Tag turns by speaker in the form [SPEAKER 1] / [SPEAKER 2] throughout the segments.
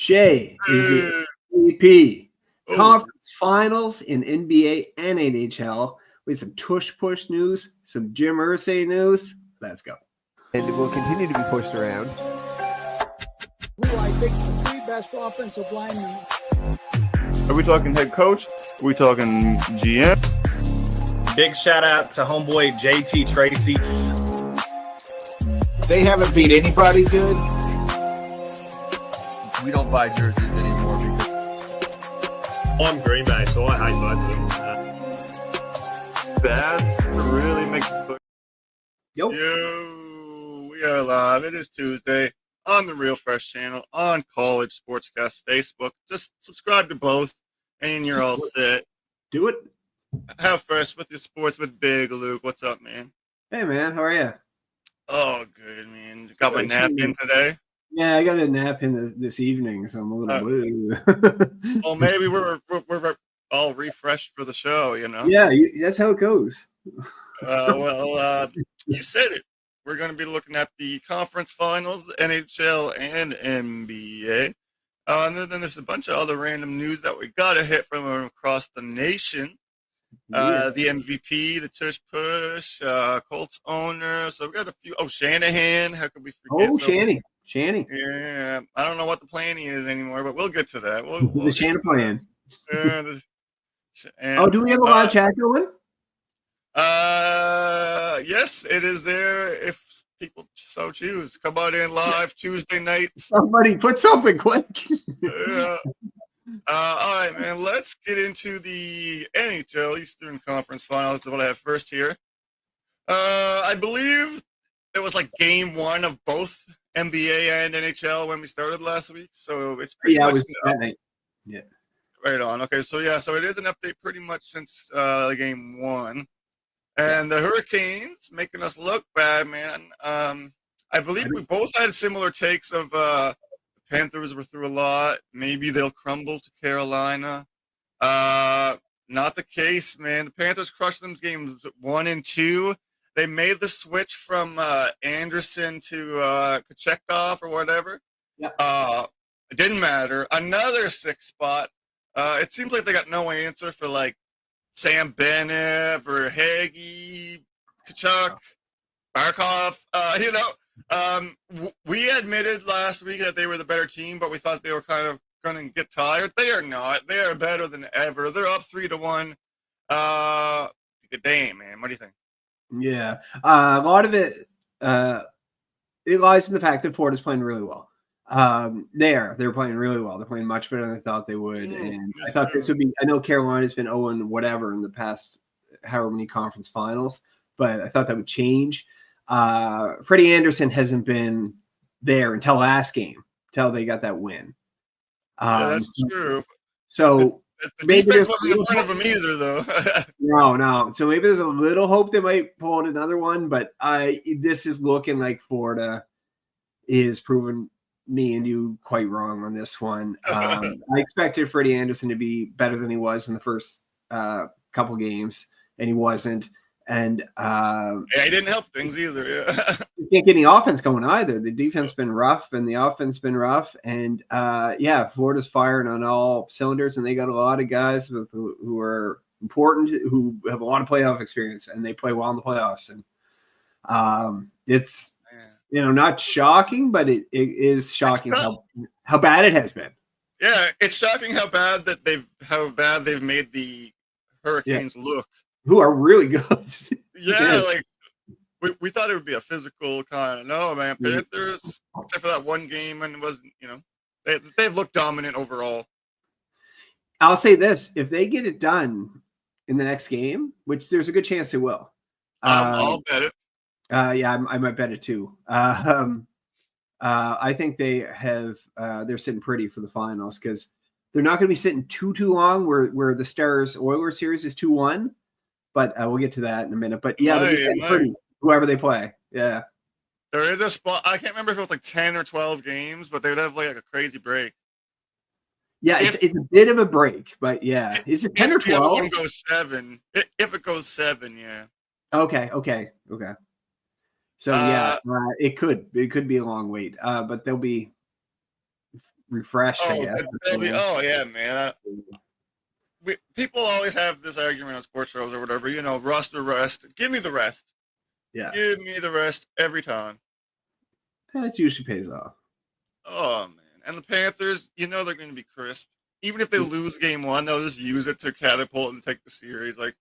[SPEAKER 1] Shai is the MVP. Conference finals in NBA and NHL. We had some Tush push news, some Jim Irsay news. Let's go.
[SPEAKER 2] And it will continue to be pushed around.
[SPEAKER 3] Who I think the three best offensive linemen.
[SPEAKER 4] Are we talking head coach? Are we talking GM?
[SPEAKER 5] Big shout out to homeboy JT Tracy.
[SPEAKER 6] They haven't beat anybody good. We don't buy jerseys anymore.
[SPEAKER 7] I'm Green Bay, so I hate both of them.
[SPEAKER 4] That's to really make
[SPEAKER 1] Yo,
[SPEAKER 8] we are live. It is Tuesday on the Real Fresh channel, on College Sportscast Facebook. Just subscribe to both, and you're all set.
[SPEAKER 1] do it.
[SPEAKER 8] Have fresh with your sports with Big Luke. What's up, man?
[SPEAKER 1] Hey, man. How are you?
[SPEAKER 8] Oh, good, man. Got my nap in today.
[SPEAKER 1] Yeah, I got a nap in this evening, so I'm a little blue.
[SPEAKER 8] Well, maybe we're all refreshed for the show, you know?
[SPEAKER 1] Yeah, that's how it goes.
[SPEAKER 8] You said it. We're going to be looking at the conference finals, the NHL and NBA. And then there's a bunch of other random news that we got to hit from across the nation. The MVP, the Tush push, Colts owner. So we've got a few. Oh, Shanahan. How could we forget?
[SPEAKER 1] Oh, Shanny.
[SPEAKER 8] Yeah. I don't know what the planning is anymore, but we'll get to that.
[SPEAKER 1] The Shannon plan.
[SPEAKER 8] Do
[SPEAKER 1] we have a live chat going?
[SPEAKER 8] Yes, it is there if people so choose. Come on in live Tuesday nights.
[SPEAKER 1] Somebody put something quick.
[SPEAKER 8] Yeah. All right, man. Let's get into the NHL Eastern Conference Finals. Is what I have first here. I believe it was like game one of both NBA and NHL when we started last week. So it's pretty much
[SPEAKER 1] that night. Yeah.
[SPEAKER 8] Right on. Okay, so it is an update pretty much since game one. And the Hurricanes making us look bad, man. I believe we both had similar takes of the Panthers were through a lot. Maybe they'll crumble to Carolina. Not the case, man. The Panthers crushed them games 1 and 2. They made the switch from Anderson to Kochetkov or whatever.
[SPEAKER 1] Yeah.
[SPEAKER 8] It didn't matter. Another 6th spot. It seems like they got no answer for like Sam Bennett, Verhage, Kachuk, Barkov. We admitted last week that they were the better team, but we thought they were kind of going to get tired. They are not. They are better than ever. They're up 3-1. Good day, man. What do you think?
[SPEAKER 1] Yeah. A lot of it lies in the fact that Florida's playing really well. They're playing really well. They're playing much better than I thought they would. And I thought this would be, I know Carolina's been 0 whatever in the past however many conference finals, but I thought that would change. Freddie Anderson hasn't been there until last game, until they got that win.
[SPEAKER 8] That's true.
[SPEAKER 1] So
[SPEAKER 8] the defense wasn't in front of them either, though.
[SPEAKER 1] No. So maybe there's a little hope they might pull in another one, but this is looking like Florida is proving me and you quite wrong on this one. I expected Freddie Anderson to be better than he was in the first couple games, and he wasn't. And
[SPEAKER 8] he didn't help things either. Yeah.
[SPEAKER 1] You can't get any offense going either. The defense been rough, and the offense been rough. And Florida's firing on all cylinders, and they got a lot of guys who are important, who have a lot of playoff experience, and they play well in the playoffs. And it's not shocking, but it is shocking how bad it has been.
[SPEAKER 8] Yeah, it's shocking how bad they've made the Hurricanes look.
[SPEAKER 1] Who are really good.
[SPEAKER 8] Yeah, like we thought it would be a physical kind of. No, man, Panthers, except for that one game, and it wasn't. They've looked dominant overall.
[SPEAKER 1] I'll say this: if they get it done in the next game, which there's a good chance they will,
[SPEAKER 8] I'll bet it.
[SPEAKER 1] I might bet it too. I think they have. They're sitting pretty for the finals because they're not going to be sitting too long. Where the Stars Oilers series is 2-1. But we'll get to that in a minute. But yeah, pretty, whoever they play. Yeah.
[SPEAKER 8] There is a spot. I can't remember if it was like 10 or 12 games, but they would have like a crazy break.
[SPEAKER 1] Yeah, it's a bit of a break, but yeah. Is it 10 or 12?
[SPEAKER 8] The other one goes 7. If it goes 7, yeah.
[SPEAKER 1] Okay. So it could be a long wait. But they'll be refreshed. I
[SPEAKER 8] Oh,
[SPEAKER 1] guess.
[SPEAKER 8] oh yeah, man. People always have this argument on sports shows or whatever. Rust or rest. Give me the rest.
[SPEAKER 1] Yeah,
[SPEAKER 8] Give me the rest every time.
[SPEAKER 1] that usually pays off.
[SPEAKER 8] Oh man, and the Panthers, they're going to be crisp. Even if they lose game one, they'll just use it to catapult and take the series. Anyway,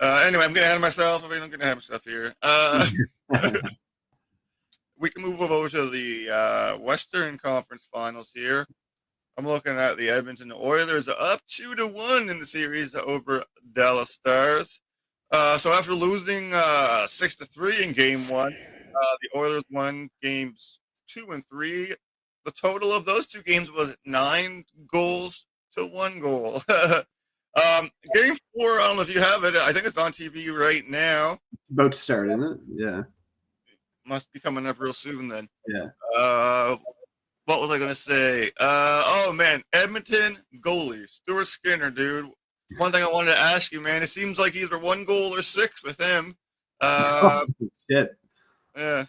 [SPEAKER 8] I'm getting ahead of myself. I'm getting ahead of myself here. We can move over to the Western Conference Finals here. I'm looking at the Edmonton Oilers up 2-1 in the series over Dallas Stars. So after losing 6-3 in game one, the Oilers won games 2 and 3. The total of those two games was 9 goals to 1 goal. Game 4, I don't know if you have it. I think it's on TV right now.
[SPEAKER 1] About to start, isn't it? Yeah.
[SPEAKER 8] Must be coming up real soon then.
[SPEAKER 1] Yeah.
[SPEAKER 8] What was I going to say? Oh, man. Edmonton goalie. Stuart Skinner, dude. One thing I wanted to ask you, man. It seems like either 1 goal or 6 with him.
[SPEAKER 1] Shit.
[SPEAKER 8] Yeah.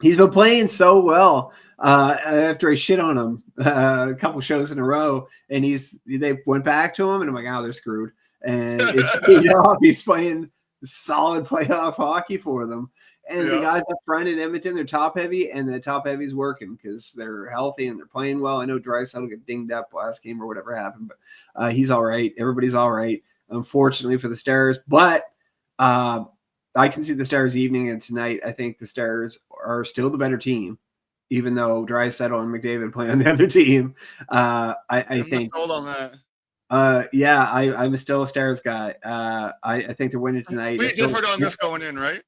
[SPEAKER 1] He's been playing so well after I shit on him a couple shows in a row. And they went back to him, and I'm like, oh, they're screwed. And it's paid off. He's playing solid playoff hockey for them. And the guys up front in Edmonton, they're top heavy, and the top heavy's working because they're healthy and they're playing well. I know Draisaitl got dinged up last game or whatever happened, but he's all right. Everybody's all right, unfortunately for the Stars. But I can see the Stars evening and tonight. I think the Stars are still the better team, even though Draisaitl and McDavid play on the other team. I think.
[SPEAKER 8] Hold on that.
[SPEAKER 1] I'm still a Stars guy. I think they're winning tonight.
[SPEAKER 8] We differed on this going in, right?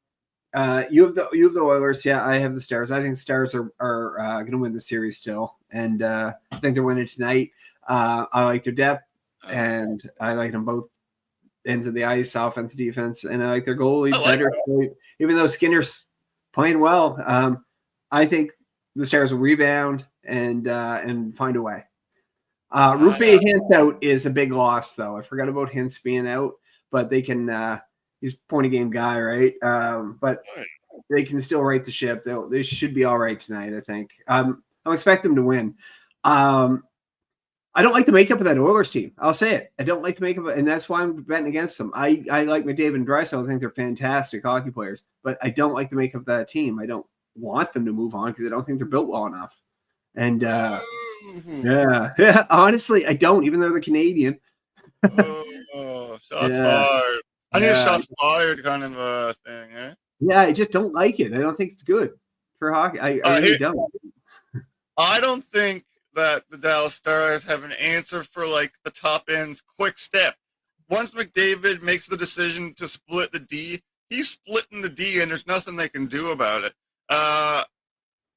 [SPEAKER 1] You have the Oilers. Yeah, I have the Stars. I think the Stars are going to win the series still, and I think they're winning tonight. I like their depth, and I like them both ends of the ice, offense, defense, and I like their goalie better. So even though Skinner's playing well, I think the Stars will rebound and find a way. Rupe Hintz out is a big loss, though. I forgot about Hintz being out, but they can. He's a point a game guy, right? But they can still right the ship. They should be all right tonight, I think. I expect them to win. I don't like the makeup of that Oilers team. I'll say it. I don't like the makeup, and that's why I'm betting against them. I like McDavid and Draisaitl. I think they're fantastic hockey players, but I don't like the makeup of that team. I don't want them to move on because I don't think they're built well enough. And honestly, I don't. Even though they're Canadian.
[SPEAKER 8] Shots fired. I need a shots fired kind of a thing, eh?
[SPEAKER 1] Yeah, I just don't like it. I don't think it's good for hockey. I really don't.
[SPEAKER 8] I don't think that the Dallas Stars have an answer for the top end's quick step. Once McDavid makes the decision to split the D, he's splitting the D, and there's nothing they can do about it.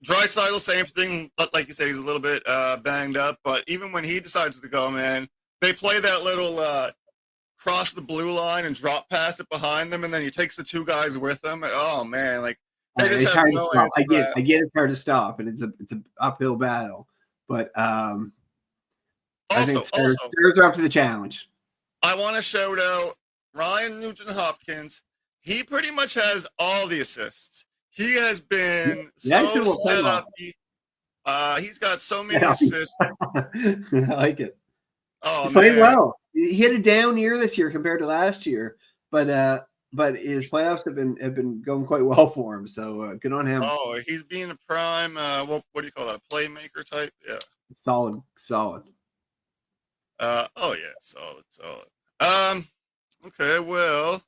[SPEAKER 8] Draisaitl, same thing. Like you say, he's a little bit banged up, but even when he decides to go, man, they play that little cross the blue line and drop pass it behind them, and then he takes the 2 guys with him. Oh man, they just have no answer.
[SPEAKER 1] I get it's hard to stop, and it's an uphill battle. But I think Stars are up to the challenge.
[SPEAKER 8] I want to shout out Ryan Nugent-Hopkins. He pretty much has all the assists. He has been so set up. He's got so many assists.
[SPEAKER 1] I like it.
[SPEAKER 8] Oh,
[SPEAKER 1] he's playing well. He had a down year this year compared to last year, but his playoffs have been going quite well for him. So good on him.
[SPEAKER 8] Oh, he's being a prime. What do you call that? A playmaker type? Yeah.
[SPEAKER 1] Solid.
[SPEAKER 8] Solid. Okay. Well.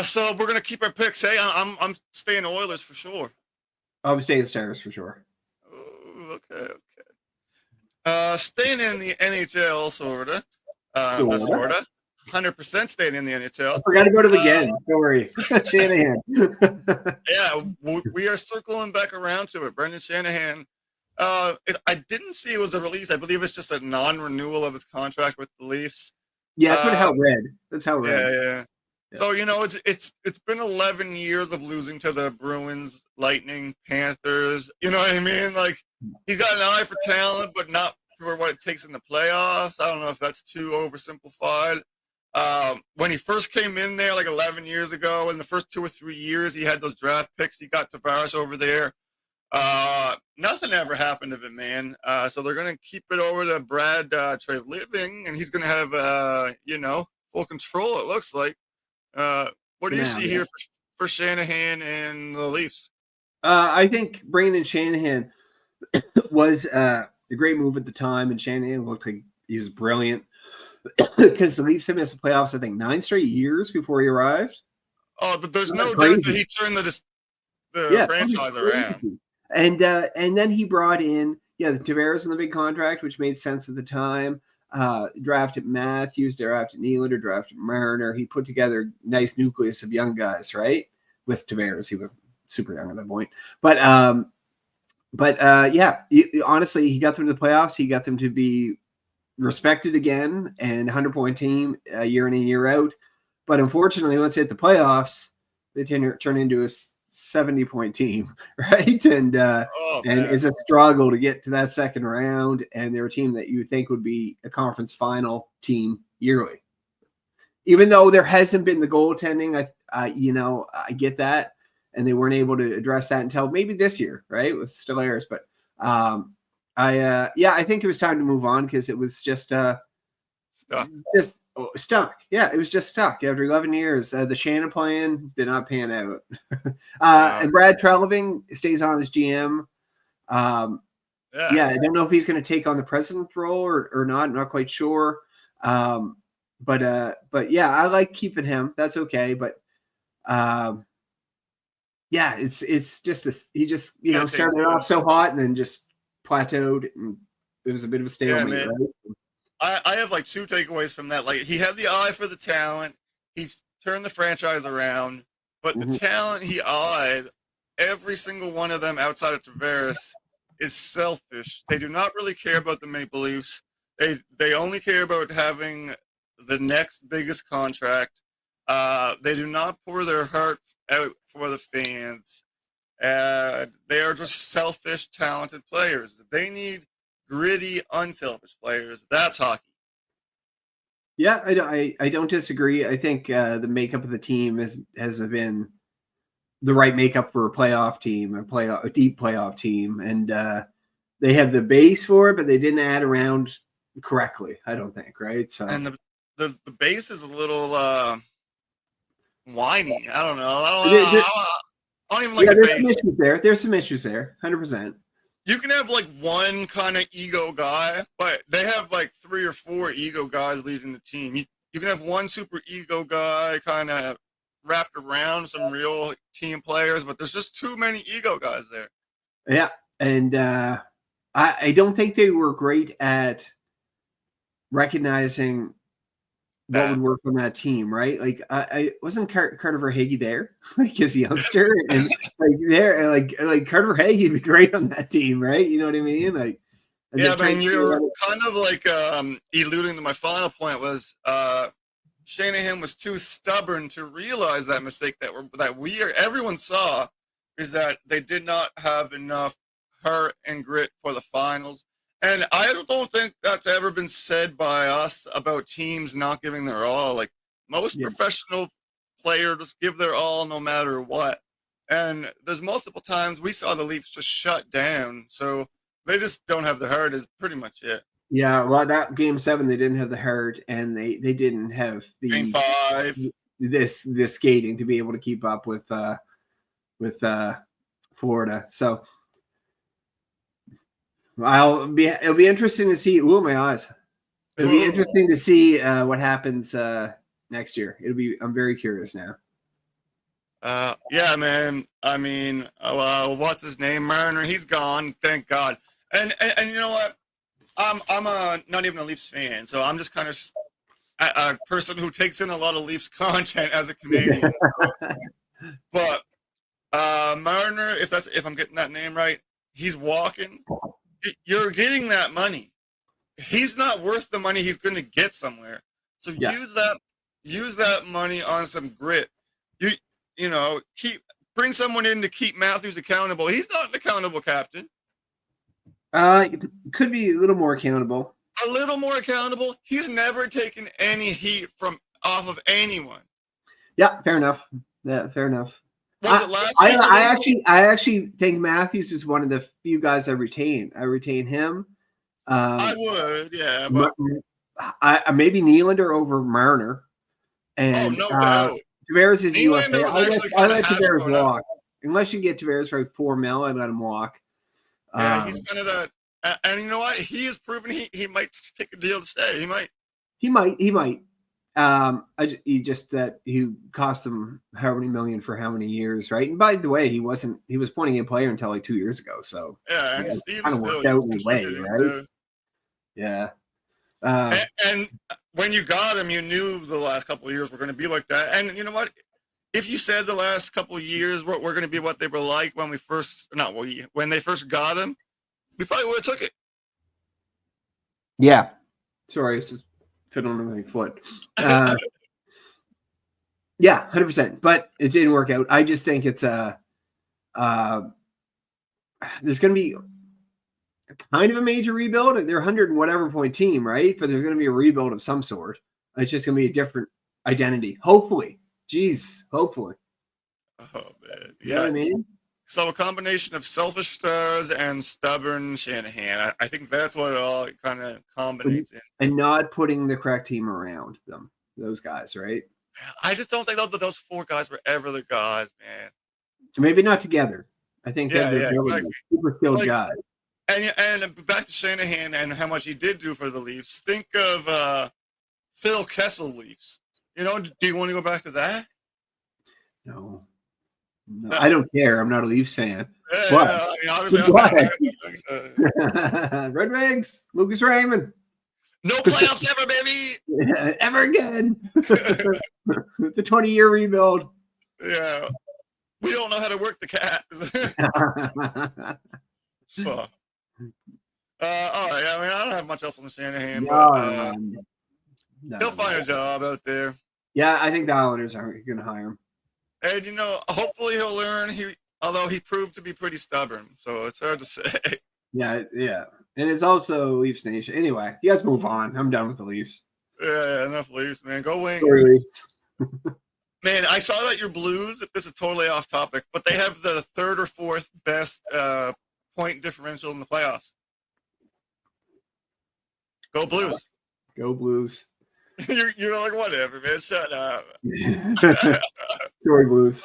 [SPEAKER 8] So we're gonna keep our picks. Hey, I'm staying Oilers for sure.
[SPEAKER 1] I'm staying Stars for sure.
[SPEAKER 8] Oh, okay. Staying in the NHL, sorta. 100% staying in the NHL.
[SPEAKER 1] I forgot to go to the game. Don't worry. Shanahan.
[SPEAKER 8] Yeah, we are circling back around to it. Brendan Shanahan. I didn't see it was a release. I believe it's just a non-renewal of his contract with the Leafs.
[SPEAKER 1] Yeah, that's how it read. That's how it read.
[SPEAKER 8] Yeah. So it's been 11 years of losing to the Bruins, Lightning, Panthers. You know what I mean? He's got an eye for talent, but not for what it takes in the playoffs. I don't know if that's too oversimplified. When he first came in there 11 years ago, in the first 2 or 3 years, he had those draft picks. He got Tavares over there. Nothing ever happened of it, man. So they're gonna keep it over to Brad Trey Living, and he's gonna have full control. It looks like. What do you see here for Shanahan and the Leafs?
[SPEAKER 1] I think Brandon Shanahan was a great move at the time, and Shanahan looked like he was brilliant because the Leafs had missed the playoffs, I think, 9 straight years before he arrived.
[SPEAKER 8] Oh, there's no doubt that he turned the franchise around.
[SPEAKER 1] And then he brought in the Tavares on the big contract, which made sense at the time. Drafted Matthews, drafted Nylander, drafted Marner. He put together a nice nucleus of young guys, right? With Tavares, he was super young at that point. But honestly, he got them to the playoffs. He got them to be respected again and 100-point team year in and year out. But unfortunately, once they hit the playoffs, they turn into a 70-point team, right? And it's a struggle to get to that second round. And they're a team that you would think would be a conference final team yearly. Even though there hasn't been the goaltending, I get that. And they weren't able to address that until maybe this year, right? With Stellaris. But I think it was time to move on because it was just stuck. Yeah, it was just stuck after 11 years. The Shannon plan did not pan out. And Brad Treliving stays on as GM. I don't know if he's going to take on the president role or not. I'm not quite sure. But yeah, I like keeping him. That's okay. But it's just he just started off so hot and then just plateaued, and it was a bit of a stalemate. Right?
[SPEAKER 8] I have like 2 takeaways from that. Like, he had the eye for the talent. He's turned the franchise around, but the talent he eyed, every single one of them outside of Tavares is selfish. They do not really care about the Maple Leafs. They only care about having the next biggest contract. They do not pour their heart out for the fans. They are just selfish, talented players. They need gritty, unselfish players. That's hockey.
[SPEAKER 1] Yeah, I don't disagree. I think the makeup of the team has been the right makeup for a playoff team, a deep playoff team, and they have the base for it, but they didn't add around correctly. I don't think, right? So
[SPEAKER 8] and the base is a little whiny. I don't know. I don't even like the base.
[SPEAKER 1] There's some issues there. 100%.
[SPEAKER 8] You can have like one kind of ego guy, but they have like 3 or 4 ego guys leading the team. You can have one super ego guy kind of wrapped around some real team players, but there's just too many ego guys there.
[SPEAKER 1] Yeah, and I don't think they were great at recognizing what would work on that team, right? Like, I wasn't Carter Verhaeghe there, like his youngster, and like Carter Verhaeghe would be great on that team, right? You know what I mean? Like,
[SPEAKER 8] yeah, I mean, you're kind of like alluding to my final point was Shanahan was too stubborn to realize that mistake everyone saw, is that they did not have enough heart and grit for the finals. And I don't think that's ever been said by us about teams not giving their all. Like, most professional players give their all no matter what. And there's multiple times we saw the Leafs just shut down. So they just don't have the heart is pretty much it.
[SPEAKER 1] Yeah, well, that Game 7, they didn't have the heart, and they didn't have the
[SPEAKER 8] Game 5
[SPEAKER 1] this skating to be able to keep up with Florida. So it'll be interesting to see. Ooh, my eyes. It'll be interesting to see what happens next year. I'm very curious now.
[SPEAKER 8] Yeah, man. I mean, what's his name? Marner. He's gone. Thank God. And you know what? I'm not even a Leafs fan, so I'm just kind of a person who takes in a lot of Leafs content as a Canadian. But Marner, if I'm getting that name right, he's walking. You're getting that money. He's not worth the money he's going to get somewhere. So use that money on some grit. Bring someone in to keep Matthews accountable. He's not an accountable captain.
[SPEAKER 1] Could be a little more accountable.
[SPEAKER 8] A little more accountable. He's never taken any heat off of anyone.
[SPEAKER 1] Yeah, fair enough. Yeah, fair enough.
[SPEAKER 8] Was it last week?
[SPEAKER 1] I actually think Matthews is one of the few guys I retain. I retain him.
[SPEAKER 8] I would, yeah. But
[SPEAKER 1] I maybe Nylander over Marner. And
[SPEAKER 8] no doubt.
[SPEAKER 1] Tavares is
[SPEAKER 8] Nylander
[SPEAKER 1] UFA.
[SPEAKER 8] was actually
[SPEAKER 1] I
[SPEAKER 8] kinda
[SPEAKER 1] let
[SPEAKER 8] hash
[SPEAKER 1] Tavares
[SPEAKER 8] going up.
[SPEAKER 1] walk. Unless you get Tavares for like $4 million, I let him walk.
[SPEAKER 8] Yeah, he's kind of that. And you know what? He has proven he might take a deal to stay. He might.
[SPEAKER 1] He might. He cost them how many million for how many years, right? And by the way, he was pointing a player until like 2 years ago. So
[SPEAKER 8] Yeah, and Steve's
[SPEAKER 1] kind of worked out in a way, right? Yeah.
[SPEAKER 8] And when you got him, you knew the last couple of years were going to be like that. And you know what? If you said the last couple of years were going to be what they were like when when they first got him, we probably would have took it.
[SPEAKER 1] Yeah. Sorry, it's just fit on my foot. Yeah, 100%. But it didn't work out. I just think it's there's going to be kind of a major rebuild. They're 100 and whatever point team, right? But there's going to be a rebuild of some sort. It's just going to be a different identity. Hopefully. Jeez, hopefully.
[SPEAKER 8] Oh, man.
[SPEAKER 1] You know what I mean?
[SPEAKER 8] So a combination of selfish stars and stubborn Shanahan. I think that's what it all kind of combinates in.
[SPEAKER 1] And not putting the correct team around them, those guys, right?
[SPEAKER 8] I just don't think those four guys were ever the guys, man.
[SPEAKER 1] Maybe not together. I think they're
[SPEAKER 8] exactly.
[SPEAKER 1] super skilled guys.
[SPEAKER 8] And back to Shanahan and how much he did do for the Leafs. Think of Phil Kessel Leafs. You know, do you want to go back to that?
[SPEAKER 1] No, I don't care. I'm not a Leafs fan.
[SPEAKER 8] I mean, obviously,
[SPEAKER 1] Red Wings, Lucas Raymond.
[SPEAKER 8] No playoffs ever, baby.
[SPEAKER 1] Ever again. The 20-year rebuild.
[SPEAKER 8] Yeah. We don't know how to work the Caps. Fuck. All right. I mean, I don't have much else on the Shanahan, but he'll find a job out there.
[SPEAKER 1] Yeah, I think the Islanders aren't going to hire him.
[SPEAKER 8] And, you know, hopefully he'll learn. Although he proved to be pretty stubborn, so it's hard to say.
[SPEAKER 1] Yeah. And it's also Leafs Nation. Anyway, you guys move on. I'm done with the Leafs.
[SPEAKER 8] Yeah, enough Leafs, man. Go Wings. Man, I saw that your Blues, this is totally off topic, but they have the third or fourth best point differential in the playoffs. Go Blues.
[SPEAKER 1] Go Blues.
[SPEAKER 8] You're like, whatever, man. Shut up.
[SPEAKER 1] Sorry, Blues.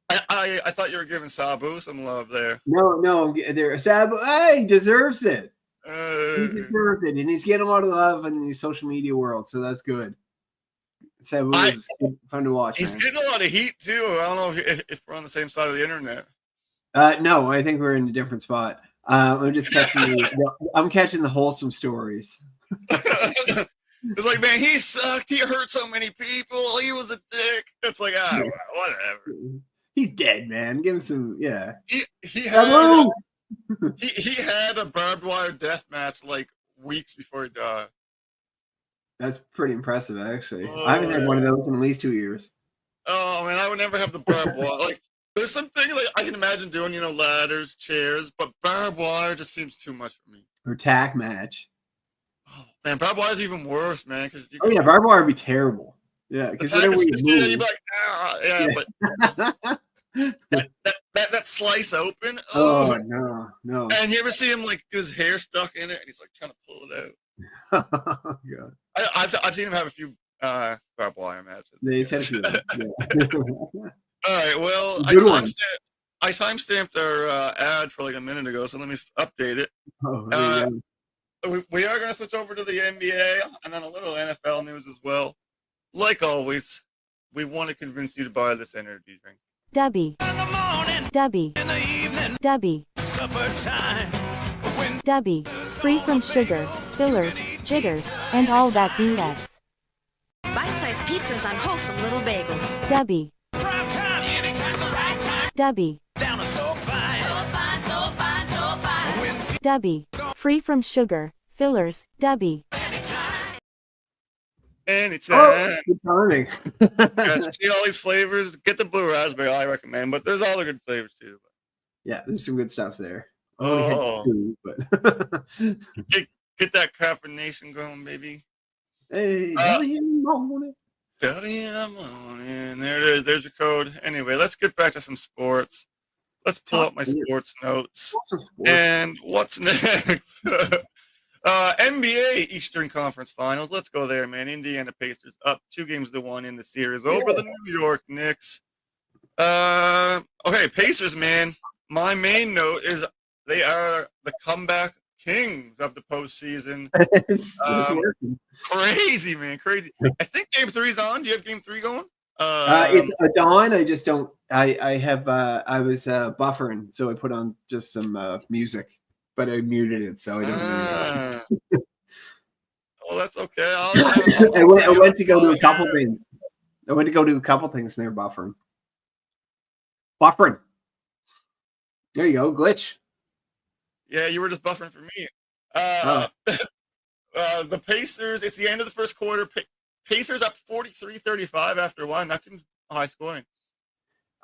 [SPEAKER 8] I thought you were giving Sabu some love there.
[SPEAKER 1] No, there. Sabu, he deserves it. He deserves it, and he's getting a lot of love in the social media world, so that's good. Sabu is fun to watch.
[SPEAKER 8] He's getting a lot of heat too. I don't know if we're on the same side of the internet.
[SPEAKER 1] No, I think we're in a different spot. I'm just catching I'm catching the wholesome stories.
[SPEAKER 8] It's like, man, he sucked. He hurt so many people. He was a dick. It's like, whatever.
[SPEAKER 1] He's dead, man. Give him some, yeah.
[SPEAKER 8] He had a barbed wire death match like weeks before he died.
[SPEAKER 1] That's pretty impressive, actually. I haven't had one of those in at least 2 years.
[SPEAKER 8] Oh man, I would never have the barbed wire. Like, there's something like I can imagine doing, ladders, chairs, but barbed wire just seems too much for me.
[SPEAKER 1] Or tack match.
[SPEAKER 8] Oh, man, barbed wire is even worse, man.
[SPEAKER 1] Barbed wire would be terrible. Yeah, because
[SPEAKER 8] you'd be like, but that slice open.
[SPEAKER 1] Oh no!
[SPEAKER 8] And you ever see him like his hair stuck in it, and he's like trying to pull it out?
[SPEAKER 1] Oh, God.
[SPEAKER 8] I've seen him have a few barbed wire matches.
[SPEAKER 1] Yeah, he's had a few. Yeah.
[SPEAKER 8] All right, well, I timestamped our ad for like a minute ago, so let me update it. We are going to switch over to the NBA and then a little NFL news as well. Like always, we want to convince you to buy this energy drink.
[SPEAKER 9] Dubby. Dubby. Dubby. Dubby. Free from sugar, fillers, jitters, and all that BS.
[SPEAKER 10] Bite-sized pizzas on wholesome little bagels.
[SPEAKER 9] Dubby. Dubby. Dubby. Free from sugar, fillers, Dubby.
[SPEAKER 8] Anytime.
[SPEAKER 1] Oh, good timing.
[SPEAKER 8] See all these flavors. Get the blue raspberry, I recommend, but there's all the good flavors too.
[SPEAKER 1] Yeah, there's some good stuff there.
[SPEAKER 8] Get that caffeination going, baby.
[SPEAKER 1] Hey, morning.
[SPEAKER 8] Dubby in the morning. There it is. There's your code. Anyway, let's get back to some sports. Let's pull up my sports notes. And what's next? NBA Eastern Conference Finals. Let's go there, man. Indiana Pacers up 2-1 in the series over the New York Knicks. Okay, Pacers, man. My main note is they are the comeback kings of the postseason.
[SPEAKER 1] It's working.
[SPEAKER 8] Crazy, man. Crazy. I think Game 3's on. Do you have Game 3 going?
[SPEAKER 1] It's a dawn. I just don't. I was buffering, so I put on just some music, but I muted it, so I don't.
[SPEAKER 8] Oh, that's okay.
[SPEAKER 1] I went to go to a couple things. I went to go do a couple things, and they're buffering. Buffering. There you go. Glitch.
[SPEAKER 8] Yeah, you were just buffering for me. The Pacers. It's the end of the first quarter. Pacers up 43-35 after one. That seems high scoring.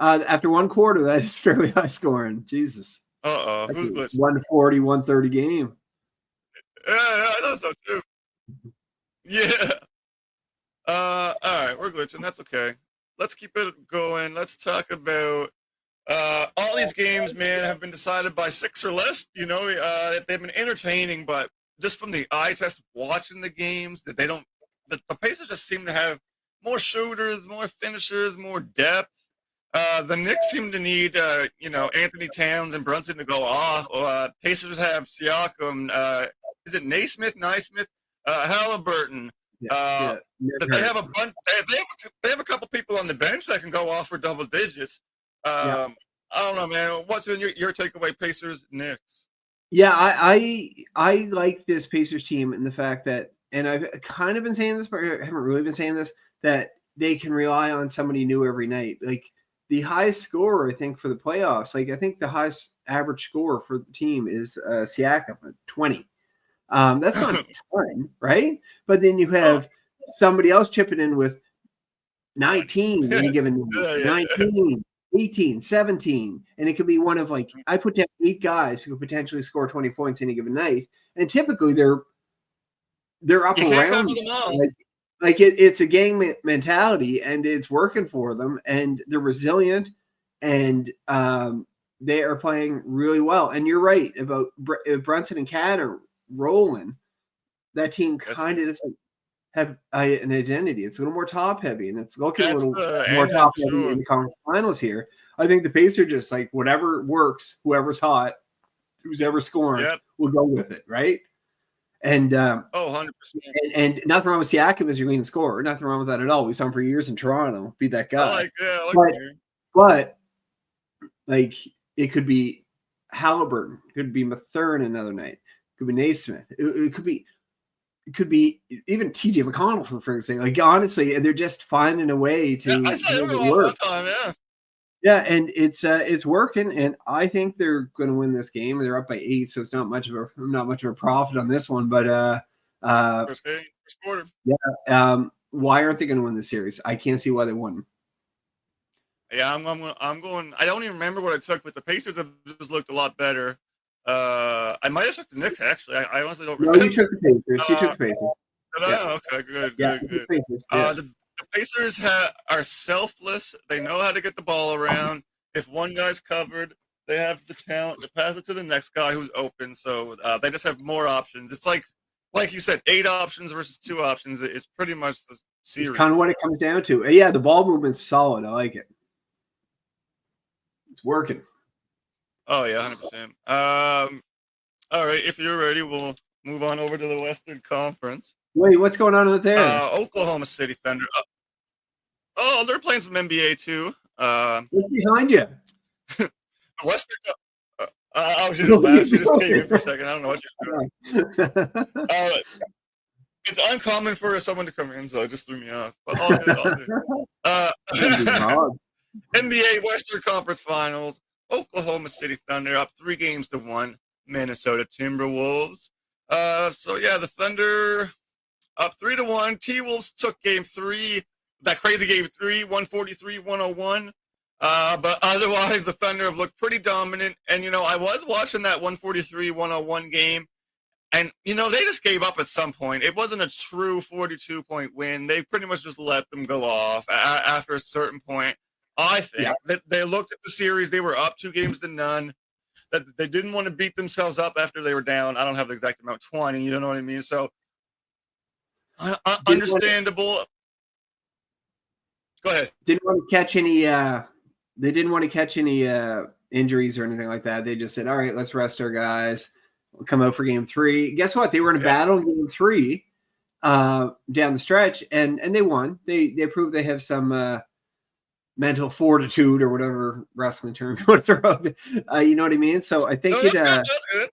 [SPEAKER 1] After one quarter, that is fairly high scoring. Jesus.
[SPEAKER 8] Who's glitched?
[SPEAKER 1] 140, 130 game.
[SPEAKER 8] Yeah, I thought so too. Yeah. All right, we're glitching. That's okay. Let's keep it going. Let's talk about all these games, man, have been decided by 6 or less. You know, they've been entertaining, but just from the eye test, watching the games, that they don't. The Pacers just seem to have more shooters, more finishers, more depth. The Knicks seem to need, Anthony Towns and Brunson to go off. Pacers have Siakam. Is it Naismith, Halliburton? They have a bunch. They have a couple people on the bench that can go off for double digits. I don't know, man. What's your takeaway, Pacers, Knicks?
[SPEAKER 1] Yeah, I like this Pacers team in the fact that, and I've kind of been saying this, but I haven't really been saying this, that they can rely on somebody new every night. Like the highest scorer, I think, for the playoffs, I think the highest average score for the team is Siakam at 20. That's not a ton, right? But then you have somebody else chipping in with 19 any given night, 19, 18, 17. And it could be one of I put down 8 guys who could potentially score 20 points any given night. And typically they're up around. It's a gang mentality, and it's working for them, and they're resilient, and they are playing really well. And you're right about if Brunson and Cat are rolling, that team kind of doesn't have an identity. It's a little more top heavy, and it's looking a little more top heavy in the conference finals here. I think the Pacers just whatever works, whoever's hot, who's ever scoring, will go with it, right? And
[SPEAKER 8] 100%.
[SPEAKER 1] And nothing wrong with Siakam as your leading scorer. Nothing wrong with that at all. We saw him for years in Toronto. Be that guy. But it could be Halliburton. It could be Mathurin another night. It could be Naismith. It could be even TJ McConnell, for frick's sake. Honestly, they're just finding a way to
[SPEAKER 8] I saw
[SPEAKER 1] make it work.
[SPEAKER 8] Time,
[SPEAKER 1] Yeah, and it's working, and I think they're going to win this game. They're up by 8, so it's not much of a profit on this one. But
[SPEAKER 8] first quarter.
[SPEAKER 1] Yeah. Why aren't they going to win the series? I can't see why they wouldn't.
[SPEAKER 8] Yeah, I'm going. I don't even remember what I took, but the Pacers have just looked a lot better. I might have took the Knicks, actually. I honestly don't remember.
[SPEAKER 1] No, you took the Pacers. You took the Pacers.
[SPEAKER 8] Okay, good. The Pacers are selfless. They know how to get the ball around. If one guy's covered, they have the talent to pass it to the next guy who's open. So they just have more options. It's like you said, 8 options versus 2 options. It's pretty much the series.
[SPEAKER 1] It's kind of what it comes down to. Yeah, the ball movement's solid. I like it. It's working.
[SPEAKER 8] Oh, yeah, 100%. All right, if you're ready, we'll move on over to the Western Conference.
[SPEAKER 1] Wait, what's going on out there?
[SPEAKER 8] Oklahoma City Thunder. They're playing some NBA too.
[SPEAKER 1] What's behind you?
[SPEAKER 8] The Western. She just laughed. She just came in for a second. I don't know what she's doing. It's uncommon for someone to come in, so it just threw me off. But all good. NBA Western Conference Finals. Oklahoma City Thunder up 3-1. Minnesota Timberwolves. The Thunder up 3-1. T-Wolves took game 3. That crazy game 3, 143-101. But otherwise, the Thunder have looked pretty dominant. And, I was watching that 143-101 game. And, you know, they just gave up at some point. It wasn't a true 42-point win. They pretty much just let them go off after a certain point. I think that they looked at the series. They were up 2-0, that they didn't want to beat themselves up after they were down. I don't have the exact amount, 20. You know what I mean? So, understandable. Go ahead.
[SPEAKER 1] Didn't want to catch any. They didn't want to catch any injuries or anything like that. They just said, "All right, let's rest our guys. We'll come out for game 3." Guess what? They were in a battle in game 3 down the stretch, and they won. They proved they have some mental fortitude or whatever wrestling term you want to throw out. You know what I mean? So I think
[SPEAKER 8] That's good.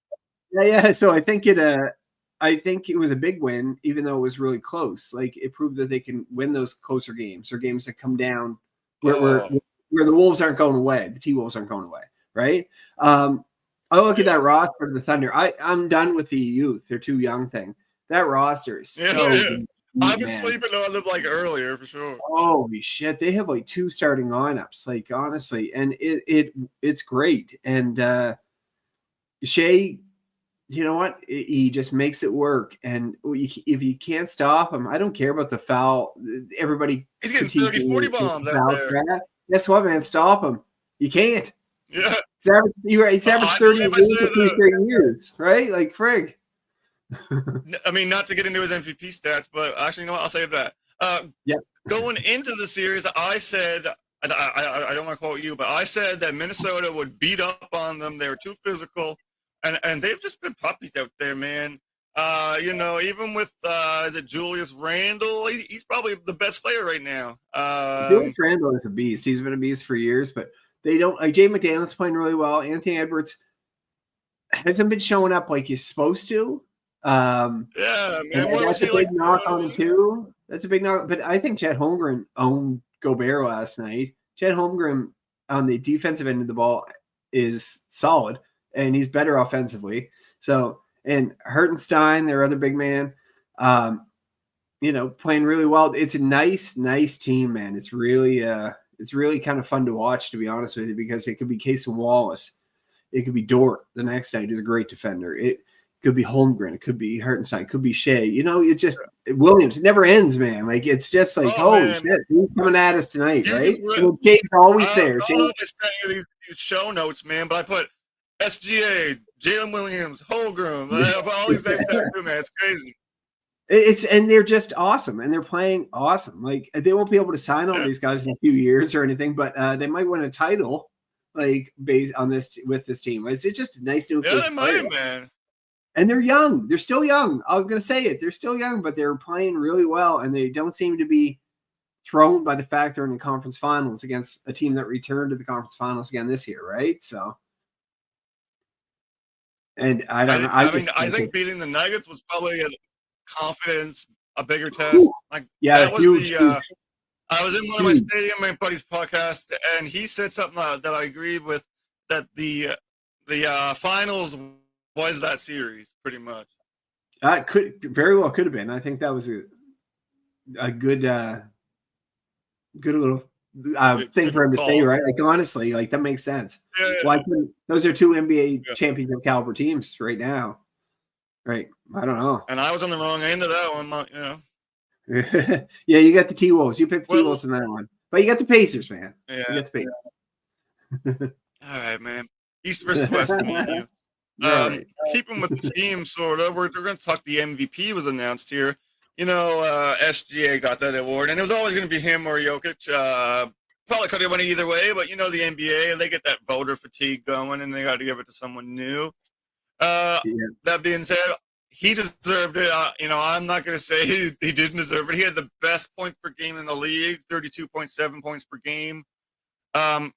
[SPEAKER 1] Yeah. So I think it was a big win, even though it was really close. Like, it proved that they can win those closer games or games that come down where the Wolves aren't going away. The T-Wolves aren't going away, right? I look at that roster for the Thunder. I'm done with the youth. They're too young thing. That roster is so deep,
[SPEAKER 8] I've been sleeping on them like earlier for sure.
[SPEAKER 1] Holy shit. They have like 2 starting lineups, like, honestly. And it's great. And Shai, you know what? He just makes it work. And if you can't stop him, I don't care about the foul. Everybody,
[SPEAKER 8] he's getting 30, 40 bombs out there.
[SPEAKER 1] Guess what, man? Stop him. You can't.
[SPEAKER 8] Yeah.
[SPEAKER 1] He's averaged 30 wins for 3 straight years, right? Like, frig.
[SPEAKER 8] I mean, not to get into his MVP stats, but actually, you know what? I'll save that. Going into the series, I said, I don't want to quote you, but I said that Minnesota would beat up on them. They were too physical. And they've just been puppies out there, man. You know, even with is it Julius Randle? He's probably the best player right now.
[SPEAKER 1] Julius Randle is a beast. He's been a beast for years, but they don't. Jay McDaniel's playing really well. Anthony Edwards hasn't been showing up like he's supposed to.
[SPEAKER 8] Man.
[SPEAKER 1] That's a big knock on him too. That's a big knock. But I think Chet Holmgren owned Gobert last night. Chet Holmgren on the defensive end of the ball is solid, and he's better offensively. So, and Hartenstein, their other big man, you know, playing really well. It's a nice team, man. It's really kind of fun to watch, to be honest with you, because it could be Casey Wallace, it could be Dort the next night, who's a great defender. It could be Holmgren, it could be Hartenstein, it could be Shai. You know, it's just Williams. It never ends, man. Like, it's just like, holy shit, who's coming at us tonight, right? So Shai's always there.
[SPEAKER 8] I don't know if I sent you these show notes, man, but I put SGA, Jalen Williams, Holmgren, all these names there too, man. It's crazy.
[SPEAKER 1] And they're just awesome, and they're playing awesome. Like, they won't be able to sign all these guys in a few years or anything, but they might win a title, like, based on this with this team. It's just a nice new.
[SPEAKER 8] Yeah, they might, man.
[SPEAKER 1] And they're young. They're still young. I'm gonna say it. They're still young, but they're playing really well, and they don't seem to be thrown by the fact they're in the conference finals against a team that returned to the conference finals again this year, right? So. And I
[SPEAKER 8] think beating the Nuggets was probably a confidence, a bigger test. Like,
[SPEAKER 1] yeah,
[SPEAKER 8] that was huge. I was in one of my Stadium Man buddies' podcast, and he said something that I agreed with, that the finals was that series pretty much.
[SPEAKER 1] Could very well could have been. I think that was a good little thing for him to say, right? Like, honestly, like, that makes sense. Why couldn't those are 2 NBA championship caliber teams right now, right? I don't know.
[SPEAKER 8] And I was on the wrong end of that one, you know.
[SPEAKER 1] Yeah, you got the T-Wolves. You picked the T-Wolves in that one, but you got the Pacers, man.
[SPEAKER 8] Yeah,
[SPEAKER 1] you got the Pacers.
[SPEAKER 8] All right, man. East versus West, me and you. Keeping with the team, sort of. We're going to talk. The MVP was announced here. You know, SGA got that award, and it was always going to be him or Jokic. Probably could have went either way, but, you know, the NBA, they get that voter fatigue going, and they got to give it to someone new. That being said, he deserved it. You know, I'm not going to say he didn't deserve it. He had the best points per game in the league, 32.7 points per game. All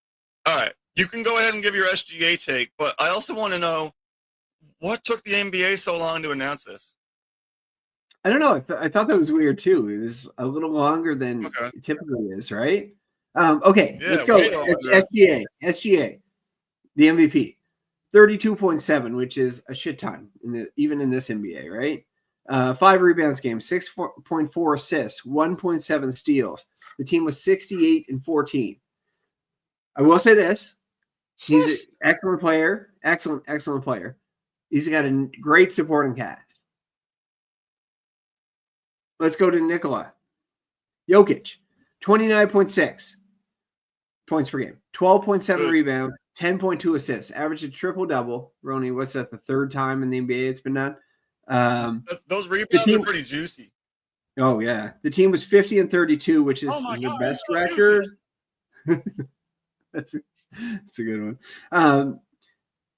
[SPEAKER 8] right, you can go ahead and give your SGA take, but I also want to know, what took the NBA so long to announce this?
[SPEAKER 1] I don't know. I thought that was weird too. It was a little longer than it typically is, right? Okay, let's go. SGA, the MVP, 32.7, which is a shit ton even in this NBA, right? 5 rebounds game, 6.4 assists, 1.7 steals. The team was 68-14. I will say this: he's an excellent player, excellent player. He's got a great supporting cast. Let's go to Nikola. Jokic, 29.6 points per game, 12.7 rebounds, 10.2 assists, averaged a triple-double. Ronnie, what's that, the third time in the NBA it's been done?
[SPEAKER 8] Those rebounds are pretty juicy.
[SPEAKER 1] Oh, yeah. The team was 50-32, which is the best record. That's a good one.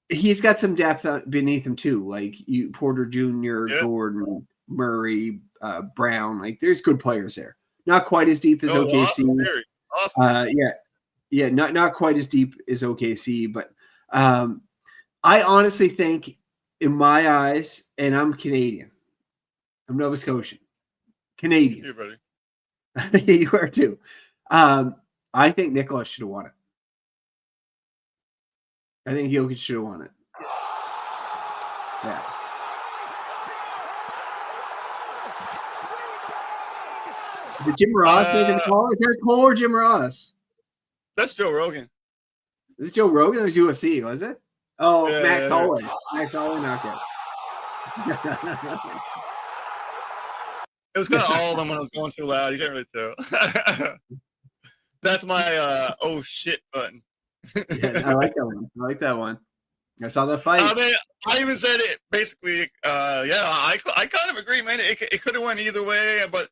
[SPEAKER 1] He's got some depth beneath him, too, like Porter Jr., Gordon, Murray, Brown. Like, there's good players there. Not quite as deep as OKC. Awesome. Yeah, not quite as deep as OKC, but I honestly think, in my eyes, and I'm Canadian, I'm Nova Scotian, Canadian.
[SPEAKER 8] Here, buddy.
[SPEAKER 1] You are too. I think Nicholas should have won it. I think Jokic should have won it. Yeah. Is it Jim Ross making the call? Is that Cole or Jim Ross?
[SPEAKER 8] That's Joe Rogan.
[SPEAKER 1] Is it Joe Rogan? That was UFC, was it? Oh,
[SPEAKER 8] Yeah,
[SPEAKER 1] Max
[SPEAKER 8] yeah.
[SPEAKER 1] Holloway. Max Holloway knocked out.
[SPEAKER 8] It was kind of all of them when I was going too loud. You can't really tell. That's my oh shit button.
[SPEAKER 1] Yeah, I like that one. I like that one. I saw that fight.
[SPEAKER 8] I even said it basically. I kind of agree, man. It could have went either way, but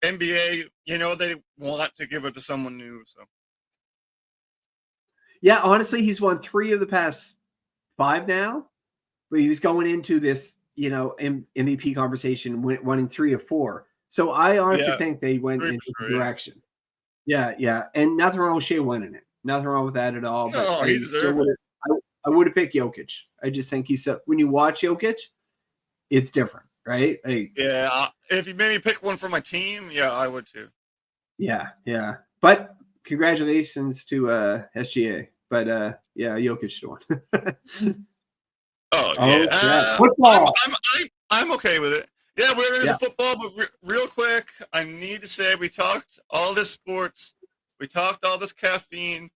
[SPEAKER 8] NBA, they want to give it to someone new. So
[SPEAKER 1] Yeah, honestly, he's won 3 of the past 5 now. But he was going into this, MVP conversation winning 3 of 4. So I honestly think they went in the direction. Yeah. And nothing wrong with Shai winning it. Nothing wrong with that at all. But
[SPEAKER 8] no, he deserved it.
[SPEAKER 1] I would have picked Jokic. I just think when you watch Jokic, it's different, right?
[SPEAKER 8] If you made me pick one for my team, I would too. Yeah.
[SPEAKER 1] But congratulations to SGA. But Jokic should have won.
[SPEAKER 8] Football. I'm okay with it. Yeah, we're into football, but real quick, I need to say we talked all this sports. We talked all this caffeine.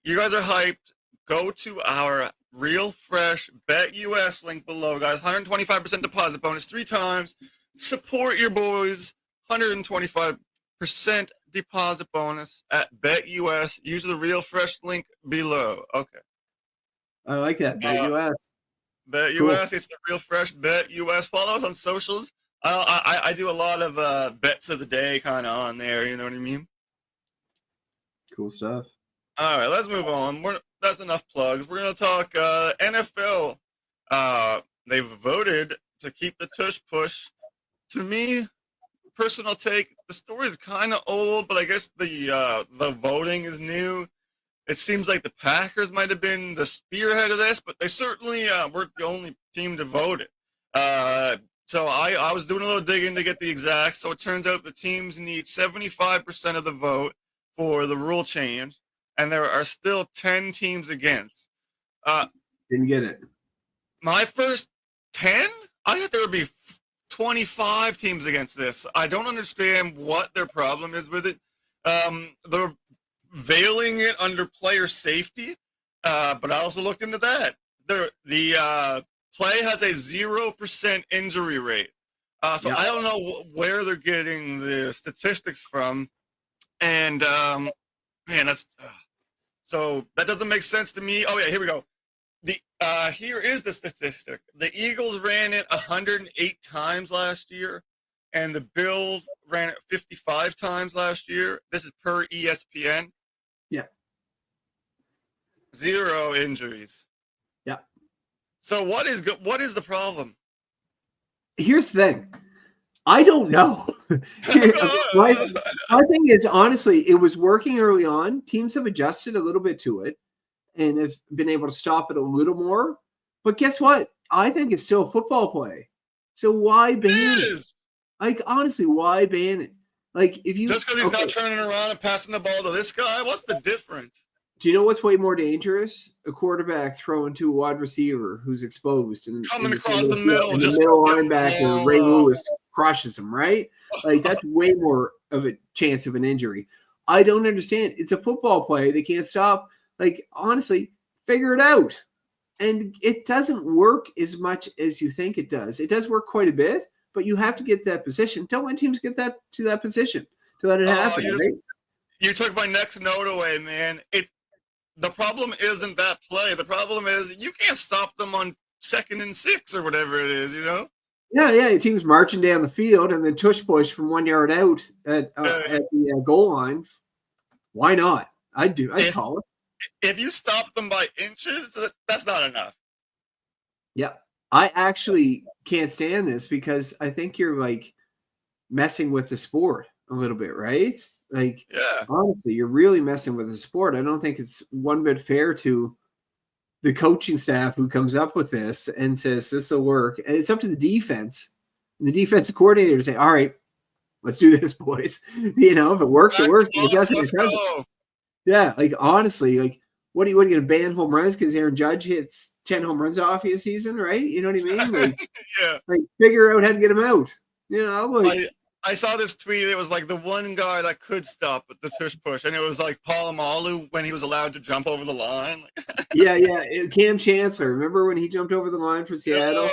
[SPEAKER 8] You guys are hyped. Go to our Real Fresh Bet US link below, guys. 125% deposit bonus 3 times. Support your boys. 125% deposit bonus at Bet US. Use the Real Fresh link below. Okay.
[SPEAKER 1] I like that. Bet US.
[SPEAKER 8] Bet
[SPEAKER 1] Cool.
[SPEAKER 8] US. It's the Real Fresh Bet US. Follow us on socials. I do a lot of bets of the day kind of on there. You know what I mean?
[SPEAKER 1] Cool stuff.
[SPEAKER 8] All right, let's move on. That's enough plugs. We're going to talk NFL. They've voted to keep the Tush push. To me, personal take, the story is kind of old, but I guess the voting is new. It seems like the Packers might have been the spearhead of this, but they certainly weren't the only team to vote it. So I was doing a little digging to get the exact. So it turns out the teams need 75% of the vote for the rule change, and there are still 10 teams against.
[SPEAKER 1] Didn't get it.
[SPEAKER 8] My first 10? I thought there would be 25 teams against this. I don't understand what their problem is with it. They're veiling it under player safety, but I also looked into that. The play has a 0% injury rate. So I don't know where they're getting the statistics from. And, that's so that doesn't make sense to me. Oh, yeah, here we go. Here is the statistic. The Eagles ran it 108 times last year, and the Bills ran it 55 times last year. This is per ESPN.
[SPEAKER 1] Yeah.
[SPEAKER 8] 0 injuries.
[SPEAKER 1] Yeah.
[SPEAKER 8] So what is the problem?
[SPEAKER 1] Here's the thing. I don't know. My thing is, honestly, it was working early on. Teams have adjusted a little bit to it and have been able to stop it a little more. But guess what? I think it's still a football play. So why ban it? Like, honestly, why ban it? Like, if you
[SPEAKER 8] just because he's not turning around and passing the ball to this guy, what's the difference?
[SPEAKER 1] Do you know what's way more dangerous? A quarterback throwing to a wide receiver who's exposed and
[SPEAKER 8] coming across the middle,
[SPEAKER 1] and
[SPEAKER 8] just
[SPEAKER 1] the middle linebacker Ray Lewis crushes him, right? Like, that's way more of a chance of an injury. I don't understand. It's a football play. They can't stop. Like, honestly, figure it out. And it doesn't work as much as you think it does. It does work quite a bit, but you have to get to that position. Don't let teams get that to that position to let it happen. Right?
[SPEAKER 8] You took my next note away, man. The problem isn't that play. The problem is you can't stop them on 2nd and 6 or whatever it is, you know?
[SPEAKER 1] Yeah. Your team's marching down the field and then tush push from 1 yard out at the goal line. Why not? I'd call it.
[SPEAKER 8] If you stop them by inches, that's not enough.
[SPEAKER 1] Yeah. I actually can't stand this because I think you're like messing with the sport a little bit, right? Like, honestly, you're really messing with the sport. I don't think it's one bit fair to the coaching staff who comes up with this and says this will work. And it's up to the defense and the defensive coordinator to say, all right, let's do this, boys. You know, if it works, it works. If it doesn't, it doesn't. Yeah, like honestly, like what are you going to ban home runs because Aaron Judge hits 10 home runs off you a season, right? You know what I mean? Like, like figure out how to get him out. You know, like
[SPEAKER 8] I saw this tweet. It was like the one guy that could stop the tush push, and it was like Polamalu when he was allowed to jump over the line.
[SPEAKER 1] yeah. Cam Chancellor. Remember when he jumped over the line for Seattle?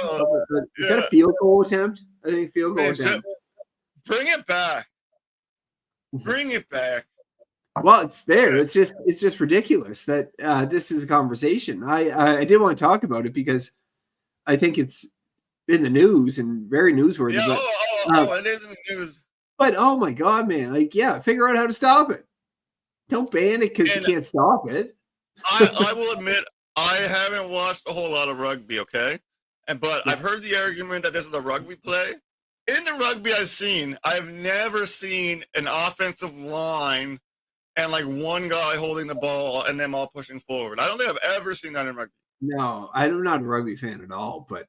[SPEAKER 1] Is that a field goal attempt? I think field goal attempt.
[SPEAKER 8] Bring it back. Bring it back.
[SPEAKER 1] Well, it's there. It's just ridiculous that this is a conversation. I did want to talk about it because I think it's in the news and very newsworthy.
[SPEAKER 8] Yeah,
[SPEAKER 1] but,
[SPEAKER 8] it is in the news.
[SPEAKER 1] But oh my God, man! Like, figure out how to stop it. Don't ban it because you can't stop it.
[SPEAKER 8] I will admit I haven't watched a whole lot of rugby. Okay, but I've heard the argument that this is a rugby play. In the rugby I've never seen an offensive line and like one guy holding the ball and them all pushing forward. I don't think I've ever seen that in rugby.
[SPEAKER 1] No, I'm not a rugby fan at all, but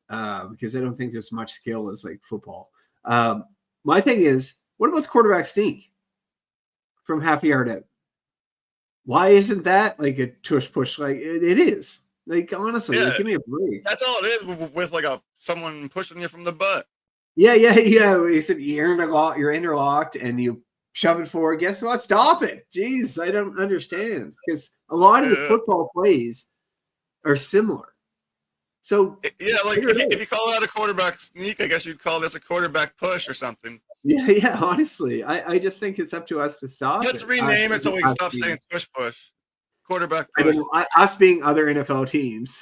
[SPEAKER 1] because I don't think there's much skill as like football. My thing is, what about the quarterback sneak from half a yard out? Why isn't that like a tush push? Like it is. Like honestly, like, give me a break.
[SPEAKER 8] That's all it is with like someone pushing you from the butt.
[SPEAKER 1] Yeah. Except you're interlocked and you shove it forward. Guess what? Stop it. Jeez, I don't understand because a lot of the football plays are similar. So
[SPEAKER 8] like if you call that a quarterback sneak, I guess you'd call this a quarterback push or something.
[SPEAKER 1] Yeah. Honestly, I just think it's up to us to stop.
[SPEAKER 8] Let's rename it so we stop saying tush push. Quarterback push.
[SPEAKER 1] I don't know, us being other NFL teams.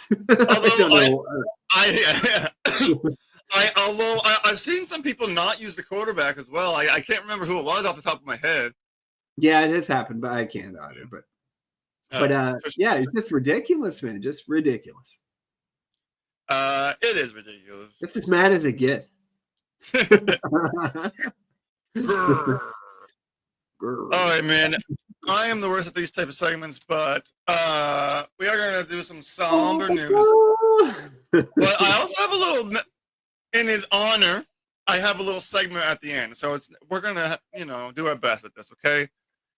[SPEAKER 8] Although I've seen some people not use the quarterback as well. I can't remember who it was off the top of my head.
[SPEAKER 1] Yeah, it has happened, but I can't either. But it's just ridiculous, man. Just ridiculous.
[SPEAKER 8] It is ridiculous.
[SPEAKER 1] It's as mad as it gets.
[SPEAKER 8] All right, man. I am the worst at these type of segments, but we are going to do some somber news. But I also have a little, in his honor, I have a little segment at the end. So we're going to, do our best with this, okay?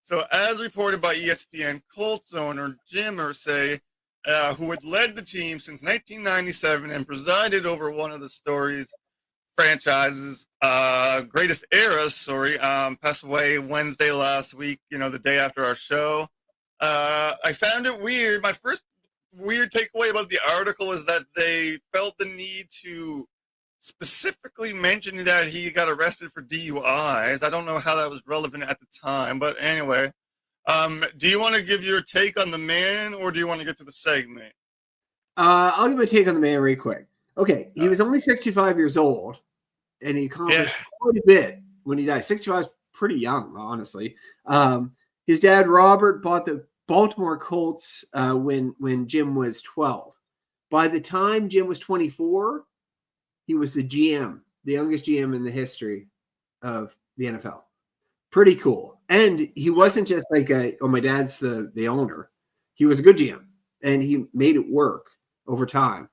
[SPEAKER 8] So as reported by ESPN, Colts owner Jim Irsay, who had led the team since 1997 and presided over one of the franchise's greatest eras, passed away Wednesday last week, the day after our show. I found it weird. My first weird takeaway about the article is that they felt the need to specifically mention that he got arrested for DUIs. I don't know how that was relevant at the time, but anyway. Do you want to give your take on the man, or do you want to get to the segment?
[SPEAKER 1] I'll give my take on the man really quick. Okay, he was only 65 years old, and he accomplished quite a bit when he died. 65 is pretty young, honestly. His dad, Robert, bought the Baltimore Colts when Jim was 12. By the time Jim was 24, he was the GM, the youngest GM in the history of the NFL. Pretty cool. And he wasn't just like my dad's the owner. He was a good GM, and he made it work over time.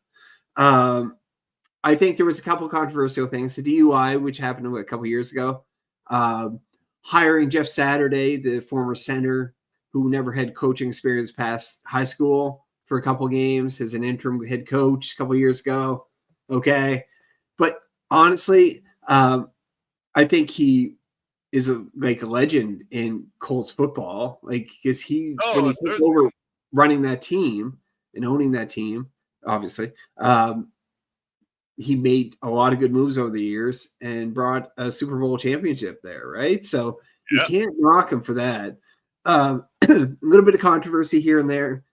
[SPEAKER 1] I think there was a couple of controversial things. The DUI, which happened a couple of years ago. Hiring Jeff Saturday, the former center, who never had coaching experience past high school, for a couple of games as an interim head coach a couple of years ago. Okay. But honestly, I think he is a legend in Colts football, because when he took over running that team and owning that team, obviously, he made a lot of good moves over the years and brought a Super Bowl championship there, right? So you can't knock him for that. A little bit of controversy here and there,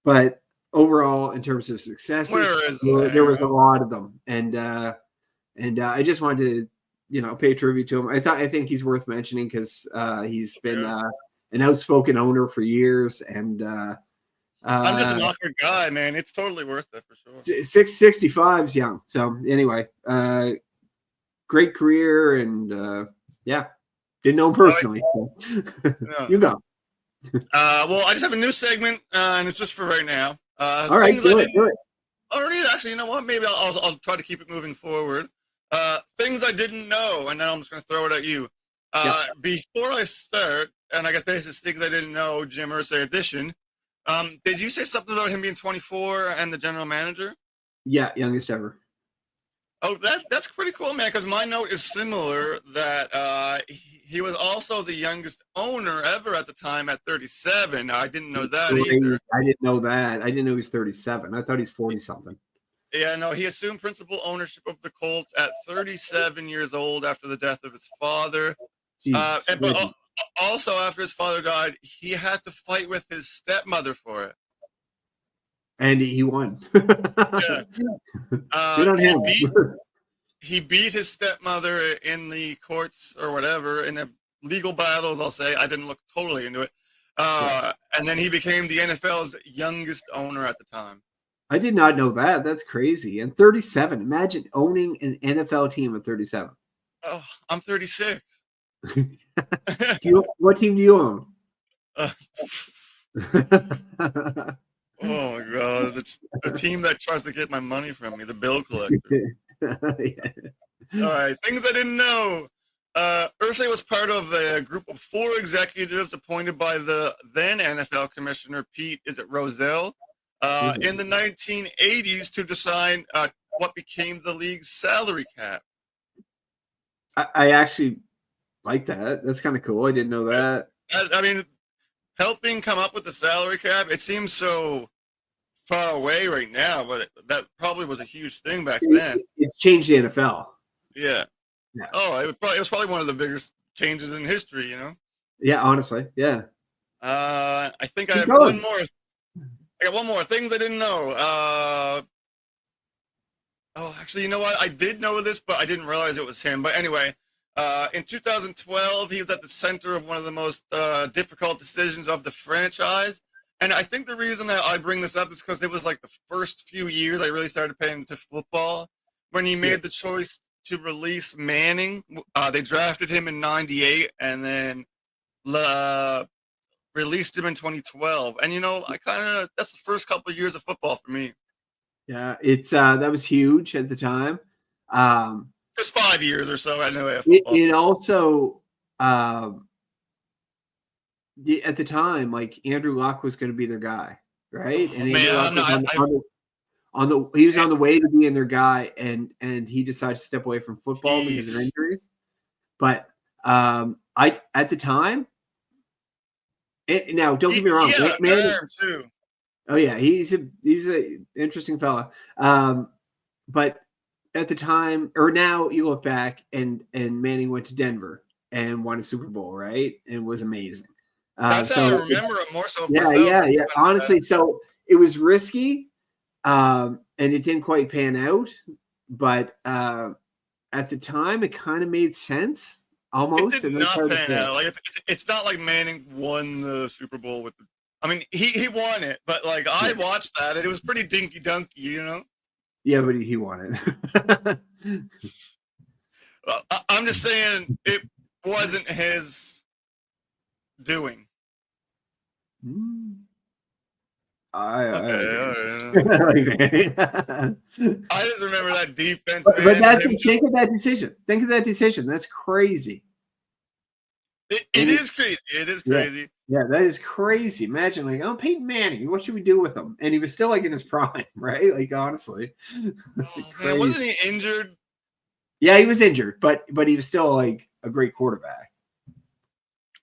[SPEAKER 1] but overall, in terms of successes, there was a lot of them, and I just wanted to, pay tribute to him. I think he's worth mentioning because he's been an outspoken owner for years, and
[SPEAKER 8] I'm just an awkward guy, man. It's totally worth it for sure.
[SPEAKER 1] 665's young. So anyway, great career, and didn't know him personally. So. You go.
[SPEAKER 8] Well, I just have a new segment, and it's just for right now.
[SPEAKER 1] All right, do it.
[SPEAKER 8] Actually, you know what? Maybe I'll try to keep it moving forward. Things I didn't know, and then I'm just going to throw it at you. Before I start, and I guess this is things I didn't know, Jim Irsay edition. Did you say something about him being 24 and the general manager?
[SPEAKER 1] Yeah, youngest ever.
[SPEAKER 8] Oh, that's pretty cool, man. Because my note is similar. That he was also the youngest owner ever at the time at 37. I didn't know that either.
[SPEAKER 1] I didn't know that. I didn't know he was 37. I thought he's 40 something.
[SPEAKER 8] Yeah, no, he assumed principal ownership of the Colts at 37 years old after the death of his father. But also, after his father died, he had to fight with his stepmother for it.
[SPEAKER 1] And he won.
[SPEAKER 8] He beat his stepmother in the courts or whatever, in the legal battles, I'll say. I didn't look totally into it. And then he became the NFL's youngest owner at the time.
[SPEAKER 1] I did not know that. That's crazy. And 37. Imagine owning an NFL team at 37.
[SPEAKER 8] Oh, I'm 36.
[SPEAKER 1] What team do you own?
[SPEAKER 8] Oh my God! It's the team that tries to get my money from me, the bill collector. All right, things I didn't know. Irsay was part of a group of 4 executives appointed by the then NFL commissioner Pete Rozelle in the 1980s to decide what became the league's salary cap.
[SPEAKER 1] I actually like that. That's kind of cool. I didn't know that.
[SPEAKER 8] I mean, helping come up with the salary cap, it seems so far away right now, but that probably was a huge thing back then.
[SPEAKER 1] It changed the NFL.
[SPEAKER 8] Yeah. Oh, it was probably one of the biggest changes in history,
[SPEAKER 1] Yeah, honestly, yeah.
[SPEAKER 8] I think I have one more. I got one more. Things I didn't know. Actually, you know what? I did know this, but I didn't realize it was him. But anyway, in 2012, he was at the center of one of the most difficult decisions of the franchise. And I think the reason that I bring this up is because it was like the first few years I really started paying into football when he made the choice to release Manning. They drafted him in 98 and then released him in 2012. And, that's the first couple of years of football for me.
[SPEAKER 1] Yeah, it's that was huge at the time.
[SPEAKER 8] Just 5 years or so. I know
[SPEAKER 1] it also at the time, like Andrew Luck was going to be their guy, right? And he was on the way to being their guy, and he decided to step away from football because of injuries. But at the time, now don't get me wrong, Manning
[SPEAKER 8] too.
[SPEAKER 1] Oh yeah, he's a interesting fella. But at the time, or now you look back, and Manning went to Denver and won a Super Bowl, right? And was amazing.
[SPEAKER 8] That's how I remember it more so.
[SPEAKER 1] Yeah. Honestly, so it was risky, and it didn't quite pan out. But at the time, it kind of made sense almost.
[SPEAKER 8] It did not pan out. Like it's not like Manning won the Super Bowl with. I mean, he won it, but like I watched that, and it was pretty dinky dunky,
[SPEAKER 1] Yeah, but he won it.
[SPEAKER 8] I'm just saying it wasn't his doing.
[SPEAKER 1] I
[SPEAKER 8] just remember that defense.
[SPEAKER 1] But think of that decision. Think of that decision. That's crazy.
[SPEAKER 8] It is crazy. It is crazy.
[SPEAKER 1] Yeah, that is crazy. Imagine Peyton Manning. What should we do with him? And he was still in his prime, right? Like honestly.
[SPEAKER 8] Man, wasn't he injured?
[SPEAKER 1] Yeah, he was injured, but he was still a great quarterback.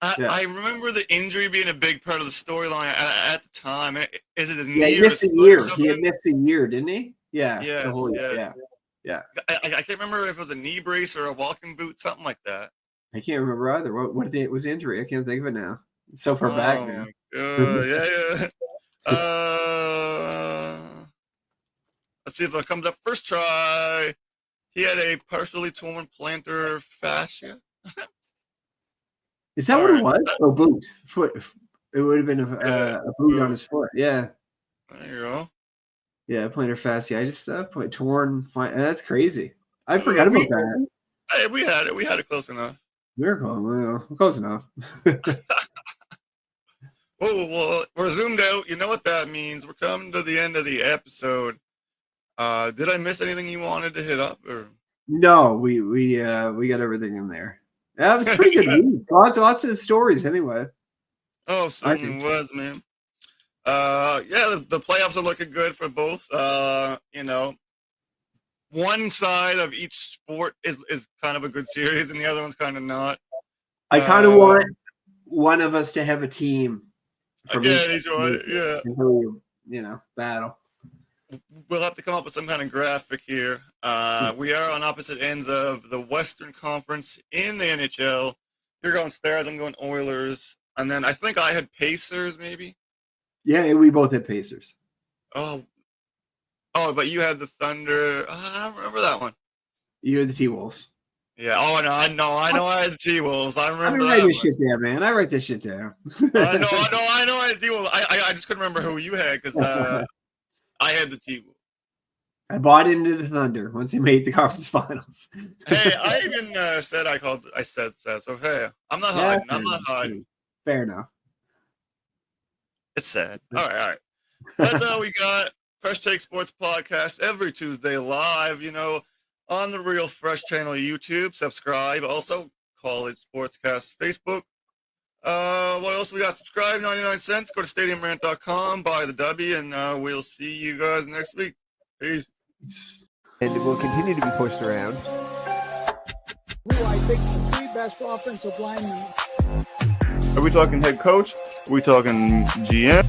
[SPEAKER 8] I remember the injury being a big part of the storyline at the time. Is it his knee?
[SPEAKER 1] He missed a year. He had missed a year, didn't he? Yeah.
[SPEAKER 8] Yes.
[SPEAKER 1] Yeah.
[SPEAKER 8] I can't remember if it was a knee brace or a walking boot, something like that.
[SPEAKER 1] I can't remember either. What was the injury? I can't think of it now. It's so far back now.
[SPEAKER 8] Yeah. Let's see if it comes up. First try, he had a partially torn plantar fascia.
[SPEAKER 1] Is that what it was? Oh, boot. Foot. It would have been a boot on his foot. Yeah.
[SPEAKER 8] There you go.
[SPEAKER 1] Yeah, plantar fascia. I just torn. That's crazy. I forgot about that.
[SPEAKER 8] Hey, we had it. We had it close enough.
[SPEAKER 1] We're close enough.
[SPEAKER 8] Well, we're zoomed out. You know what that means. We're coming to the end of the episode. Did I miss anything you wanted to hit up? Or
[SPEAKER 1] no, we got everything in there. Yeah, it was pretty good week. Lots of stories anyway.
[SPEAKER 8] Oh, certainly was, man. Yeah, the playoffs are looking good for both. You know, one side of each sport is kind of a good series, and the other one's kind of not.
[SPEAKER 1] I kind of want one of us to have a team.
[SPEAKER 8] Yeah.
[SPEAKER 1] Battle.
[SPEAKER 8] We'll have to come up with some kind of graphic here. We are on opposite ends of the Western Conference in the NHL. You're going Stars, I'm going Oilers. And then I think I had Pacers, maybe?
[SPEAKER 1] Yeah, we both had Pacers.
[SPEAKER 8] Oh, but you had the Thunder. I don't remember that one.
[SPEAKER 1] You had the T-Wolves.
[SPEAKER 8] Yeah. Oh, no, I know I had the T-Wolves. I remember
[SPEAKER 1] I write this shit down, man. I write this shit down.
[SPEAKER 8] I know I had the T-Wolves. I just couldn't remember who you had because I had the T-Wolves.
[SPEAKER 1] I bought into the Thunder once he made the conference finals.
[SPEAKER 8] Hey, I even said I said that. So hey, I'm not hiding. I'm not hiding.
[SPEAKER 1] Fair enough.
[SPEAKER 8] It's sad. All right. That's all we got. Fresh Take Sports Podcast every Tuesday live. You know, on the Real Fresh channel, YouTube. Subscribe. Also, College Sportscast Facebook. What else we got? Subscribe, 99 cents. Go to stadiumrant.com, buy the Dubby, and we'll see you guys next week. Peace.
[SPEAKER 2] And it will continue to be pushed around.
[SPEAKER 3] Who I think the three best offensive linemen.
[SPEAKER 4] Are we talking head coach? Are we talking GM?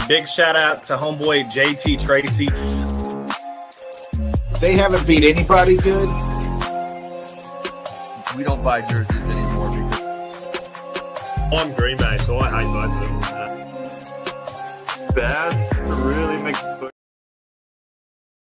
[SPEAKER 5] Big shout out to homeboy JT Tracy.
[SPEAKER 6] They haven't beat anybody good. We don't buy jerseys anymore because
[SPEAKER 7] I'm Green Bay, so I hate both of them.
[SPEAKER 4] Bad to really make